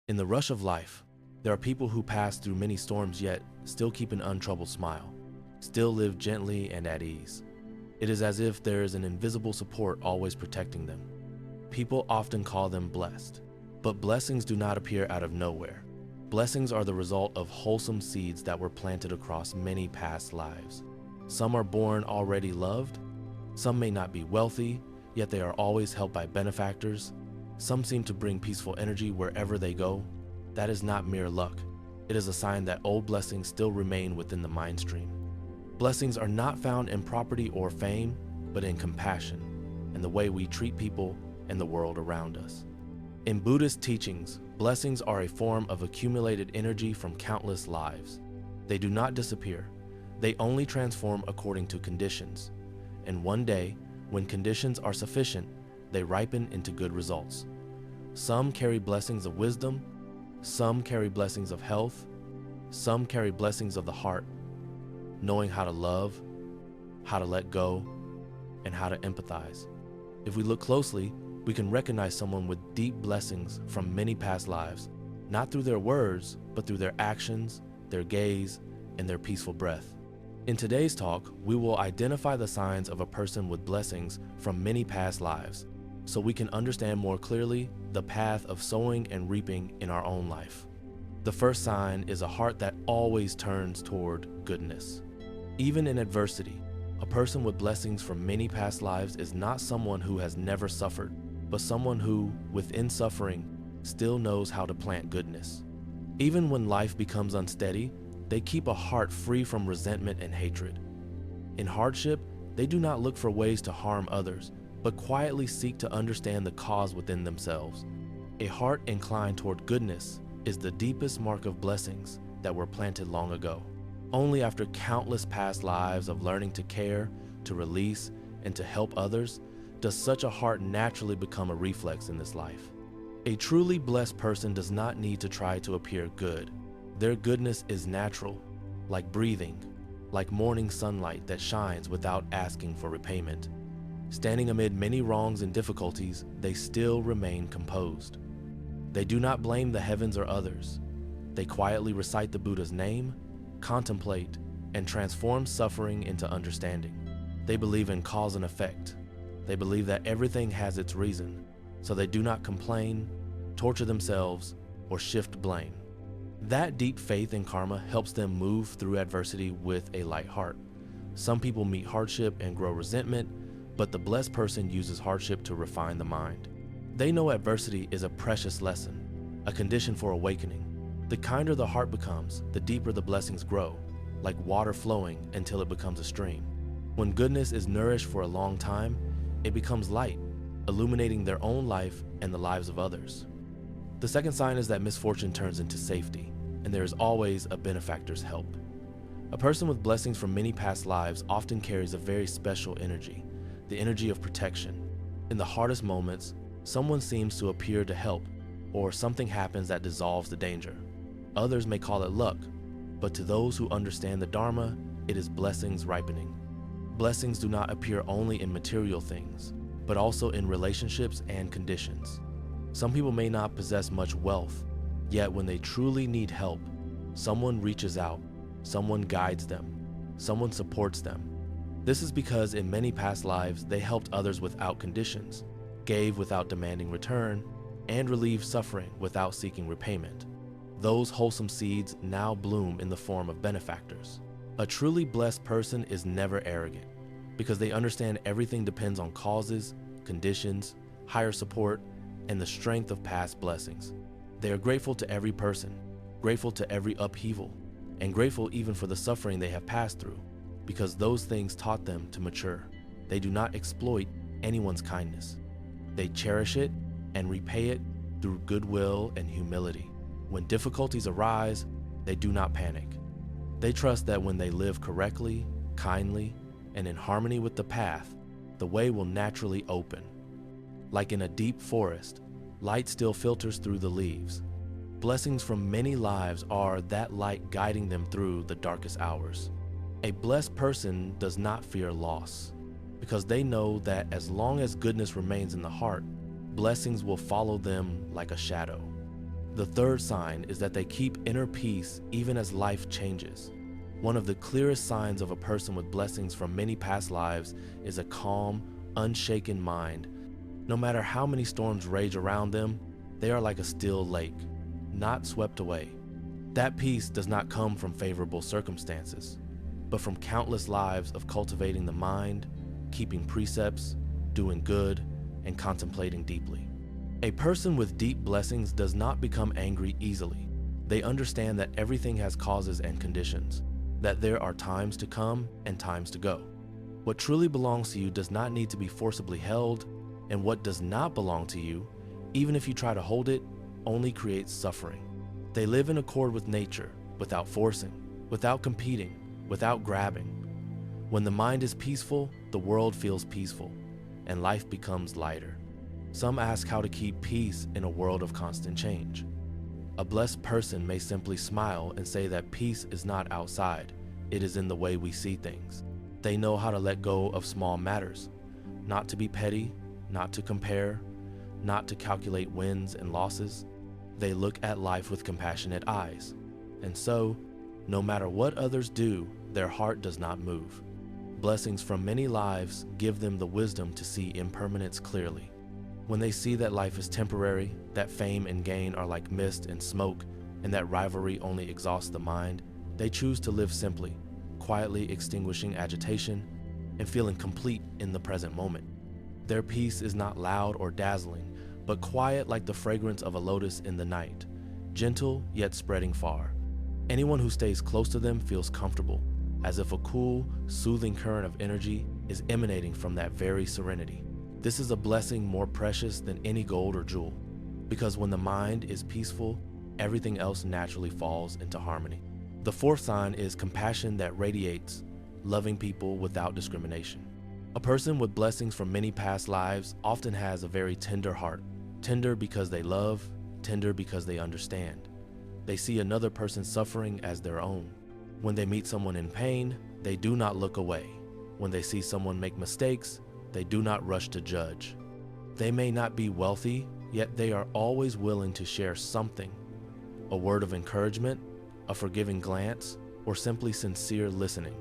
In the rush of life, there are people who pass through many storms yet still keep an untroubled smile, still live gently and at ease. It is as if there is an invisible support always protecting them. People often call them blessed, but blessings do not appear out of nowhere. Blessings are the result of wholesome seeds that were planted across many past lives. Some are born already loved. Some may not be wealthy, yet they are always helped by benefactors. Some seem to bring peaceful energy wherever they go. That is not mere luck. It is a sign that old blessings still remain within the mind stream. Blessings are not found in property or fame, but in compassion and the way we treat people and the world around us. In Buddhist teachings, blessings are a form of accumulated energy from countless lives. They do not disappear. They only transform according to conditions. And one day, when conditions are sufficient, they ripen into good results. Some carry blessings of wisdom, some carry blessings of health, some carry blessings of the heart, knowing how to love, how to let go, and how to empathize. If we look closely, we can recognize someone with deep blessings from many past lives, not through their words, but through their actions, their gaze, and their peaceful breath. In today's talk, we will identify the signs of a person with blessings from many past lives, so we can understand more clearly the path of sowing and reaping in our own life. The first sign is a heart that always turns toward goodness. Even in adversity, a person with blessings from many past lives is not someone who has never suffered, but someone who, within suffering, still knows how to plant goodness. Even when life becomes unsteady, they keep a heart free from resentment and hatred. In hardship, they do not look for ways to harm others, but quietly seek to understand the cause within themselves. A heart inclined toward goodness is the deepest mark of blessings that were planted long ago. Only after countless past lives of learning to care, to release, and to help others, does such a heart naturally become a reflex in this life. A truly blessed person does not need to try to appear good. Their goodness is natural, like breathing, like morning sunlight that shines without asking for repayment. Standing amid many wrongs and difficulties, they still remain composed. They do not blame the heavens or others. They quietly recite the Buddha's name, contemplate, and transform suffering into understanding. They believe in cause and effect. They believe that everything has its reason, so they do not complain, torture themselves, or shift blame. That deep faith in karma helps them move through adversity with a light heart. Some people meet hardship and grow resentment, but the blessed person uses hardship to refine the mind. They know adversity is a precious lesson, a condition for awakening. The kinder the heart becomes, the deeper the blessings grow, like water flowing until it becomes a stream. When goodness is nourished for a long time, it becomes light, illuminating their own life and the lives of others. The second sign is that misfortune turns into safety, and there is always a benefactor's help. A person with blessings from many past lives often carries a very special energy, the energy of protection. In the hardest moments, someone seems to appear to help, or something happens that dissolves the danger. Others may call it luck, but to those who understand the Dharma, it is blessings ripening. Blessings do not appear only in material things, but also in relationships and conditions. Some people may not possess much wealth, yet when they truly need help, someone reaches out, someone guides them, someone supports them. This is because in many past lives, they helped others without conditions, gave without demanding return, and relieved suffering without seeking repayment. Those wholesome seeds now bloom in the form of benefactors. A truly blessed person is never arrogant, because they understand everything depends on causes, conditions, higher support, and the strength of past blessings. They are grateful to every person, grateful to every upheaval, and grateful even for the suffering they have passed through, because those things taught them to mature. They do not exploit anyone's kindness. They cherish it and repay it through goodwill and humility. When difficulties arise, they do not panic. They trust that when they live correctly, kindly, and in harmony with the path, the way will naturally open. Like in a deep forest, light still filters through the leaves. Blessings from many lives are that light guiding them through the darkest hours. A blessed person does not fear loss, because they know that as long as goodness remains in the heart, blessings will follow them like a shadow. The third sign is that they keep inner peace even as life changes. One of the clearest signs of a person with blessings from many past lives is a calm, unshaken mind. No matter how many storms rage around them, they are like a still lake, not swept away. That peace does not come from favorable circumstances, but from countless lives of cultivating the mind, keeping precepts, doing good, and contemplating deeply. A person with deep blessings does not become angry easily. They understand that everything has causes and conditions, that there are times to come and times to go. What truly belongs to you does not need to be forcibly held, and what does not belong to you, even if you try to hold it, only creates suffering. They live in accord with nature, without forcing, without competing, without grabbing. When the mind is peaceful, the world feels peaceful, and life becomes lighter. Some ask how to keep peace in a world of constant change. A blessed person may simply smile and say that peace is not outside, it is in the way we see things. They know how to let go of small matters, not to be petty, not to compare, not to calculate wins and losses. They look at life with compassionate eyes, and so, no matter what others do, their heart does not move. Blessings from many lives give them the wisdom to see impermanence clearly. When they see that life is temporary, that fame and gain are like mist and smoke, and that rivalry only exhausts the mind, they choose to live simply, quietly extinguishing agitation and feeling complete in the present moment. Their peace is not loud or dazzling, but quiet like the fragrance of a lotus in the night, gentle yet spreading far. Anyone who stays close to them feels comfortable, as if a cool, soothing current of energy is emanating from that very serenity. This is a blessing more precious than any gold or jewel, because when the mind is peaceful, everything else naturally falls into harmony. The fourth sign is compassion that radiates, loving people without discrimination. A person with blessings from many past lives often has a very tender heart, tender because they love, tender because they understand. They see another person's suffering as their own. When they meet someone in pain, they do not look away. When they see someone make mistakes, they do not rush to judge. They may not be wealthy, yet they are always willing to share something, a word of encouragement, a forgiving glance, or simply sincere listening.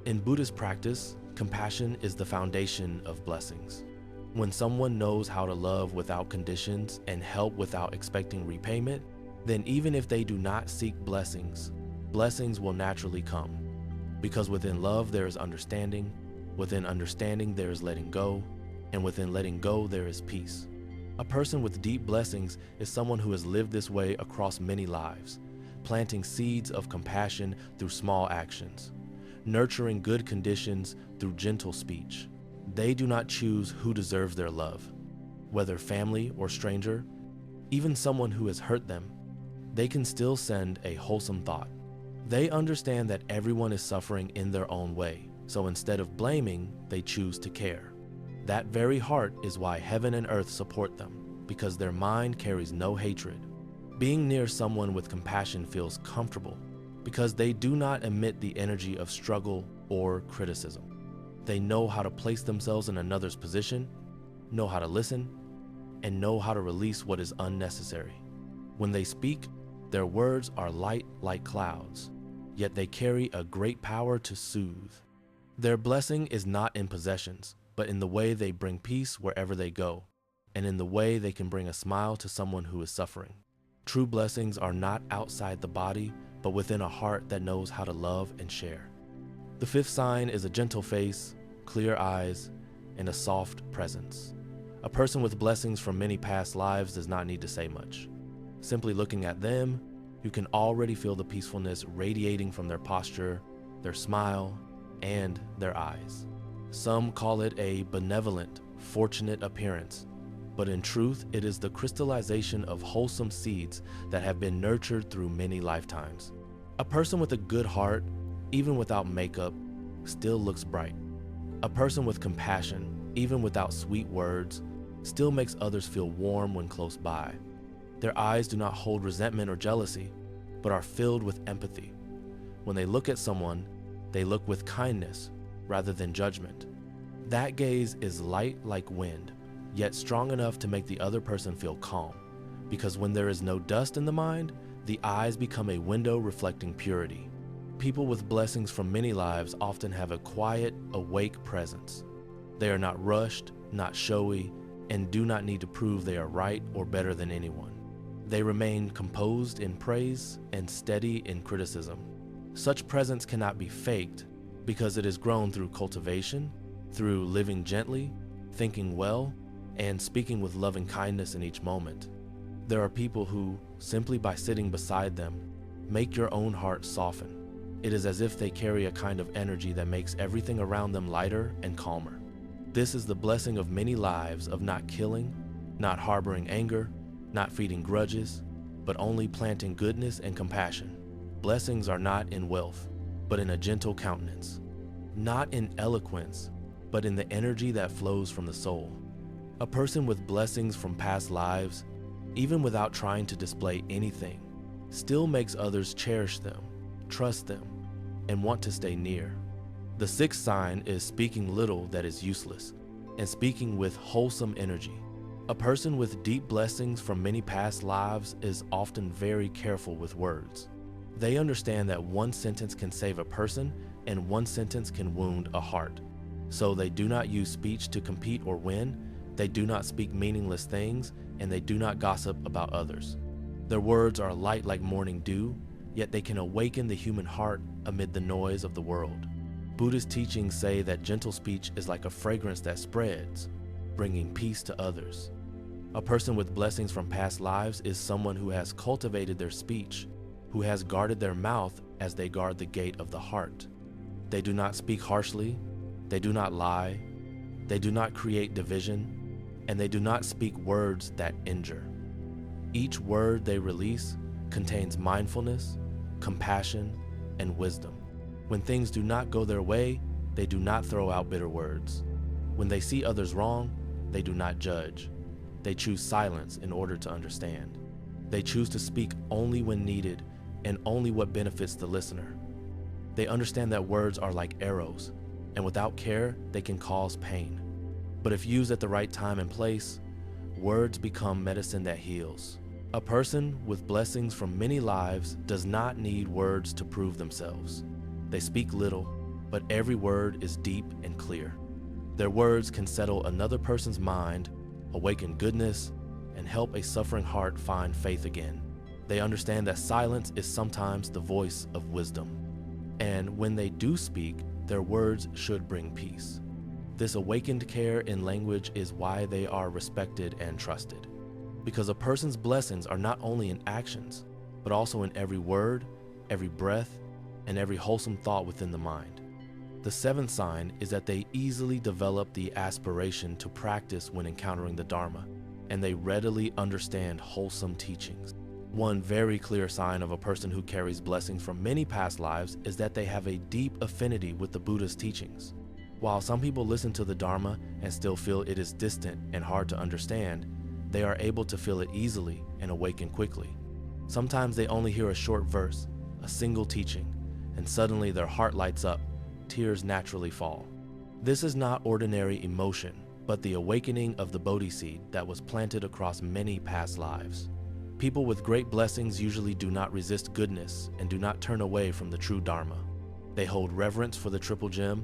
In Buddhist practice, compassion is the foundation of blessings. When someone knows how to love without conditions and help without expecting repayment, then even if they do not seek blessings, blessings will naturally come. Because within love there is understanding, within understanding there is letting go, and within letting go there is peace. A person with deep blessings is someone who has lived this way across many lives, planting seeds of compassion through small actions, nurturing good conditions through gentle speech. They do not choose who deserves their love, whether family or stranger, even someone who has hurt them. They can still send a wholesome thought. They understand that everyone is suffering in their own way, so instead of blaming, they choose to care. That very heart is why heaven and earth support them, because their mind carries no hatred. Being near someone with compassion feels comfortable, because they do not emit the energy of struggle or criticism. They know how to place themselves in another's position, know how to listen, and know how to release what is unnecessary. When they speak, their words are light like clouds, yet they carry a great power to soothe. Their blessing is not in possessions, but in the way they bring peace wherever they go, and in the way they can bring a smile to someone who is suffering. True blessings are not outside the body, but within a heart that knows how to love and share. The fifth sign is a gentle face, clear eyes, and a soft presence. A person with blessings from many past lives does not need to say much. Simply looking at them, you can already feel the peacefulness radiating from their posture, their smile, and their eyes. Some call it a benevolent, fortunate appearance, but in truth, it is the crystallization of wholesome seeds that have been nurtured through many lifetimes. A person with a good heart, even without makeup, still looks bright. A person with compassion, even without sweet words, still makes others feel warm when close by. Their eyes do not hold resentment or jealousy, but are filled with empathy. When they look at someone, they look with kindness rather than judgment. That gaze is light like wind, yet strong enough to make the other person feel calm, because when there is no dust in the mind, the eyes become a window reflecting purity. People with blessings from many lives often have a quiet, awake presence. They are not rushed, not showy, and do not need to prove they are right or better than anyone. They remain composed in praise and steady in criticism. Such presence cannot be faked because it is grown through cultivation, through living gently, thinking well, and speaking with loving kindness in each moment. There are people who, simply by sitting beside them, make your own heart soften. It is as if they carry a kind of energy that makes everything around them lighter and calmer. This is the blessing of many lives of not killing, not harboring anger, not feeding grudges, but only planting goodness and compassion. Blessings are not in wealth, but in a gentle countenance. Not in eloquence, but in the energy that flows from the soul. A person with blessings from past lives, even without trying to display anything, still makes others cherish them, trust them, and want to stay near. The sixth sign is speaking little that is useless, and speaking with wholesome energy. A person with deep blessings from many past lives is often very careful with words. They understand that one sentence can save a person and one sentence can wound a heart. So they do not use speech to compete or win, they do not speak meaningless things, and they do not gossip about others. Their words are light like morning dew, yet they can awaken the human heart amid the noise of the world. Buddhist teachings say that gentle speech is like a fragrance that spreads, bringing peace to others. A person with blessings from past lives is someone who has cultivated their speech, who has guarded their mouth as they guard the gate of the heart. They do not speak harshly, they do not lie, they do not create division, and they do not speak words that injure. Each word they release contains mindfulness, compassion, and wisdom. When things do not go their way, they do not throw out bitter words. When they see others wrong, they do not judge. They choose silence in order to understand. They choose to speak only when needed and only what benefits the listener. They understand that words are like arrows, and without care, they can cause pain. But if used at the right time and place, words become medicine that heals. A person with blessings from many lives does not need words to prove themselves. They speak little, but every word is deep and clear. Their words can settle another person's mind, awaken goodness, and help a suffering heart find faith again. They understand that silence is sometimes the voice of wisdom. And when they do speak, their words should bring peace. This awakened care in language is why they are respected and trusted. Because a person's blessings are not only in actions, but also in every word, every breath, and every wholesome thought within the mind. The seventh sign is that they easily develop the aspiration to practice when encountering the Dharma, and they readily understand wholesome teachings. One very clear sign of a person who carries blessings from many past lives is that they have a deep affinity with the Buddha's teachings. While some people listen to the Dharma and still feel it is distant and hard to understand, they are able to feel it easily and awaken quickly. Sometimes they only hear a short verse, a single teaching, and suddenly their heart lights up, tears naturally fall. This is not ordinary emotion, but the awakening of the Bodhi seed that was planted across many past lives. People with great blessings usually do not resist goodness and do not turn away from the true Dharma. They hold reverence for the Triple Gem,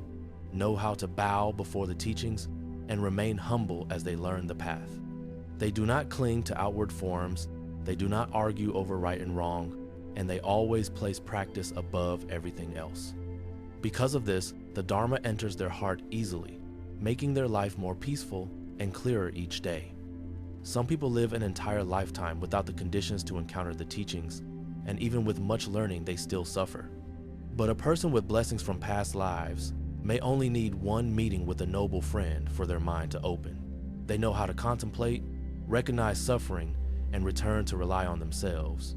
know how to bow before the teachings, and remain humble as they learn the path. They do not cling to outward forms, they do not argue over right and wrong, and they always place practice above everything else. Because of this, the Dharma enters their heart easily, making their life more peaceful and clearer each day. Some people live an entire lifetime without the conditions to encounter the teachings, and even with much learning, they still suffer. But a person with blessings from past lives may only need one meeting with a noble friend for their mind to open. They know how to contemplate, recognize suffering, and return to rely on themselves.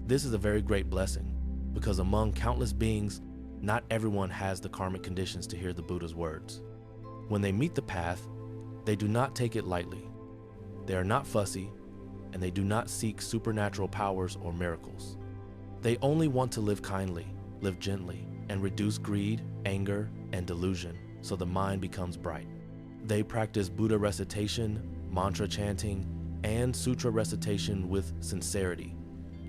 This is a very great blessing, because among countless beings, not everyone has the karmic conditions to hear the Buddha's words. When they meet the path, they do not take it lightly. They are not fussy, and they do not seek supernatural powers or miracles. They only want to live kindly, live gently, and reduce greed, anger, and delusion so the mind becomes bright. They practice Buddha recitation, mantra chanting, and sutra recitation with sincerity,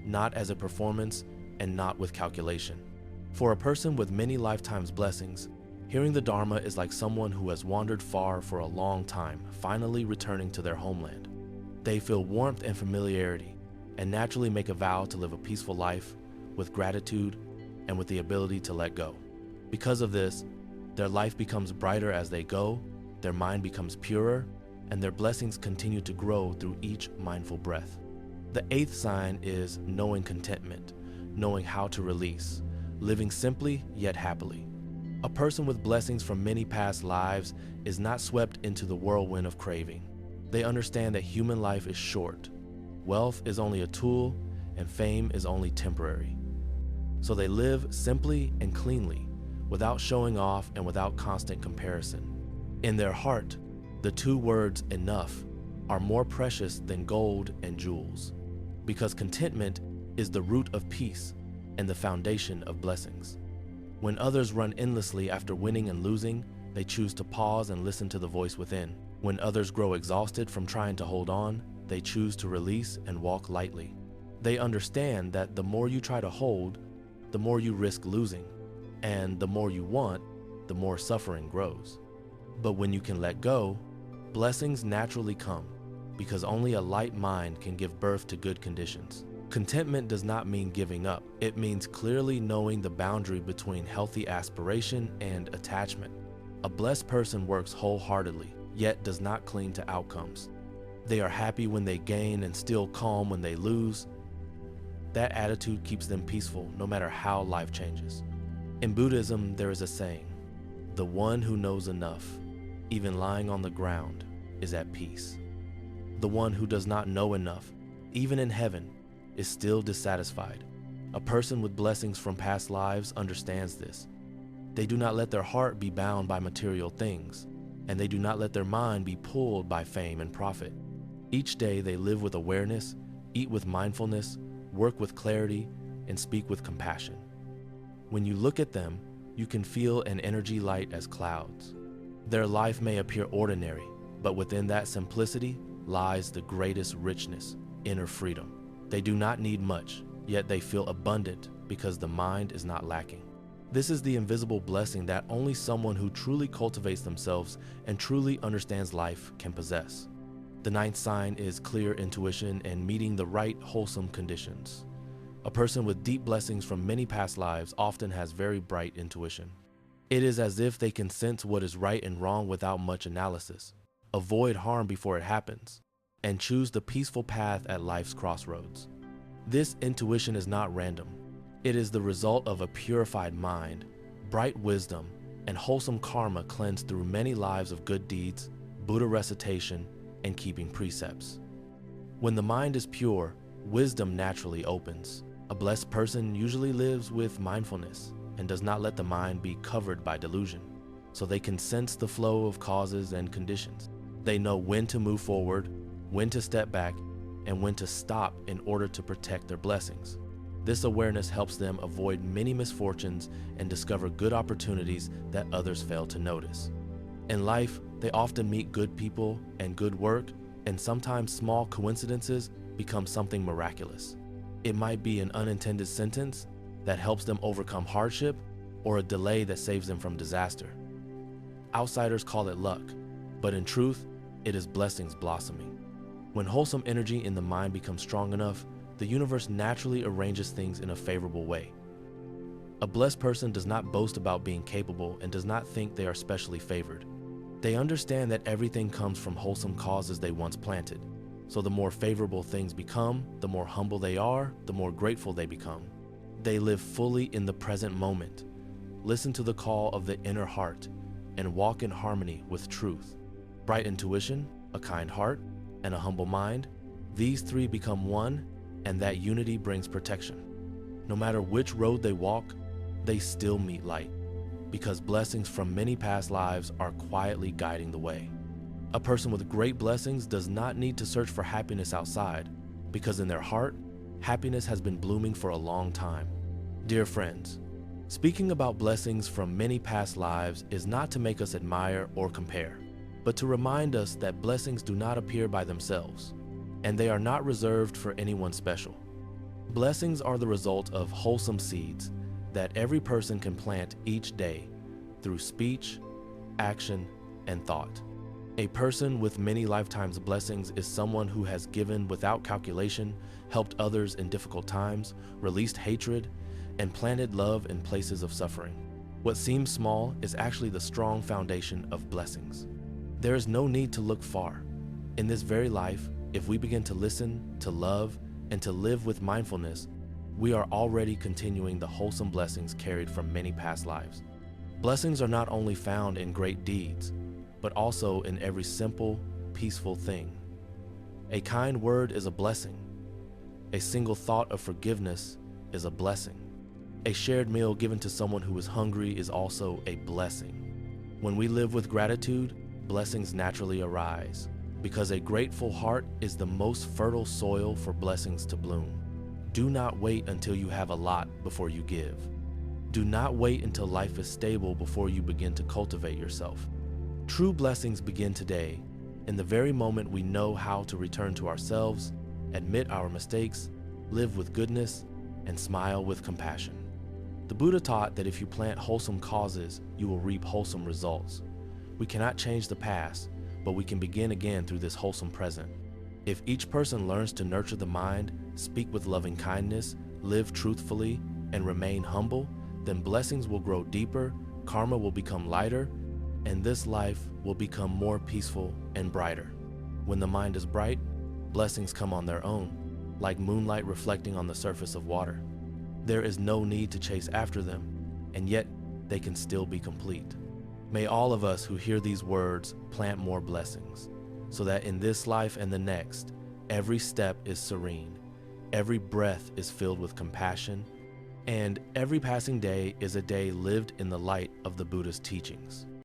not as a performance and not with calculation. For a person with many lifetimes blessings, hearing the Dharma is like someone who has wandered far for a long time, finally returning to their homeland. They feel warmth and familiarity, and naturally make a vow to live a peaceful life with gratitude and with the ability to let go. Because of this, their life becomes brighter as they go, their mind becomes purer, and their blessings continue to grow through each mindful breath. The 8th sign is knowing contentment, knowing how to release, living simply yet happily. A person with blessings from many past lives is not swept into the whirlwind of craving. They understand that human life is short. Wealth is only a tool, and fame is only temporary. So they live simply and cleanly, without showing off and without constant comparison. In their heart, the 2 words enough are more precious than gold and jewels, because contentment is the root of peace and the foundation of blessings. When others run endlessly after winning and losing, they choose to pause and listen to the voice within. When others grow exhausted from trying to hold on, they choose to release and walk lightly. They understand that the more you try to hold, the more you risk losing, and the more you want, the more suffering grows. But when you can let go, blessings naturally come, because only a light mind can give birth to good conditions. Contentment does not mean giving up. It means clearly knowing the boundary between healthy aspiration and attachment. A blessed person works wholeheartedly, yet does not cling to outcomes. They are happy when they gain and still calm when they lose. That attitude keeps them peaceful no matter how life changes. In Buddhism, there is a saying, "The one who knows enough, even lying on the ground, is at peace. The one who does not know enough, even in heaven, is still dissatisfied." A person with blessings from past lives understands this. They do not let their heart be bound by material things, and they do not let their mind be pulled by fame and profit. Each day they live with awareness, eat with mindfulness, work with clarity, and speak with compassion. When you look at them, you can feel an energy light as clouds. Their life may appear ordinary, but within that simplicity lies the greatest richness, inner freedom. They do not need much, yet they feel abundant because the mind is not lacking. This is the invisible blessing that only someone who truly cultivates themselves and truly understands life can possess. The 9th sign is clear intuition and meeting the right wholesome conditions. A person with deep blessings from many past lives often has very bright intuition. It is as if they can sense what is right and wrong without much analysis, avoid harm before it happens, and choose the peaceful path at life's crossroads. This intuition is not random. It is the result of a purified mind, bright wisdom, and wholesome karma cleansed through many lives of good deeds, Buddha recitation, and keeping precepts. When the mind is pure, wisdom naturally opens. A blessed person usually lives with mindfulness and does not let the mind be covered by delusion, so they can sense the flow of causes and conditions. They know when to move forward, when to step back, and when to stop in order to protect their blessings. This awareness helps them avoid many misfortunes and discover good opportunities that others fail to notice. In life, they often meet good people and good work, and sometimes small coincidences become something miraculous. It might be an unintended sentence that helps them overcome hardship, or a delay that saves them from disaster. Outsiders call it luck, but in truth, it is blessings blossoming. When wholesome energy in the mind becomes strong enough, the universe naturally arranges things in a favorable way. A blessed person does not boast about being capable and does not think they are specially favored. They understand that everything comes from wholesome causes they once planted. So the more favorable things become, the more humble they are, the more grateful they become. They live fully in the present moment, listen to the call of the inner heart, and walk in harmony with truth. Bright intuition, a kind heart, and a humble mind, these 3 become one, and that unity brings protection. No matter which road they walk, they still meet light, because blessings from many past lives are quietly guiding the way. A person with great blessings does not need to search for happiness outside, because in their heart, happiness has been blooming for a long time. Dear friends, speaking about blessings from many past lives is not to make us admire or compare, but to remind us that blessings do not appear by themselves. and they are not reserved for anyone special. Blessings are the result of wholesome seeds that every person can plant each day through speech, action, and thought. A person with many lifetimes blessings is someone who has given without calculation, helped others in difficult times, released hatred, and planted love in places of suffering. What seems small is actually the strong foundation of blessings. There is no need to look far. In this very life, if we begin to listen, to love, and to live with mindfulness, we are already continuing the wholesome blessings carried from many past lives. Blessings are not only found in great deeds, but also in every simple, peaceful thing. A kind word is a blessing. A single thought of forgiveness is a blessing. A shared meal given to someone who is hungry is also a blessing. When we live with gratitude, blessings naturally arise, because a grateful heart is the most fertile soil for blessings to bloom. Do not wait until you have a lot before you give. Do not wait until life is stable before you begin to cultivate yourself. True blessings begin today, in the very moment we know how to return to ourselves, admit our mistakes, live with goodness, and smile with compassion. The Buddha taught that if you plant wholesome causes, you will reap wholesome results. We cannot change the past, but we can begin again through this wholesome present. If each person learns to nurture the mind, speak with loving kindness, live truthfully, and remain humble, then blessings will grow deeper, karma will become lighter, and this life will become more peaceful and brighter. When the mind is bright, blessings come on their own, like moonlight reflecting on the surface of water. There is no need to chase after them, and yet they can still be complete. May all of us who hear these words plant more blessings, so that in this life and the next, every step is serene, every breath is filled with compassion, and every passing day is a day lived in the light of the Buddha's teachings.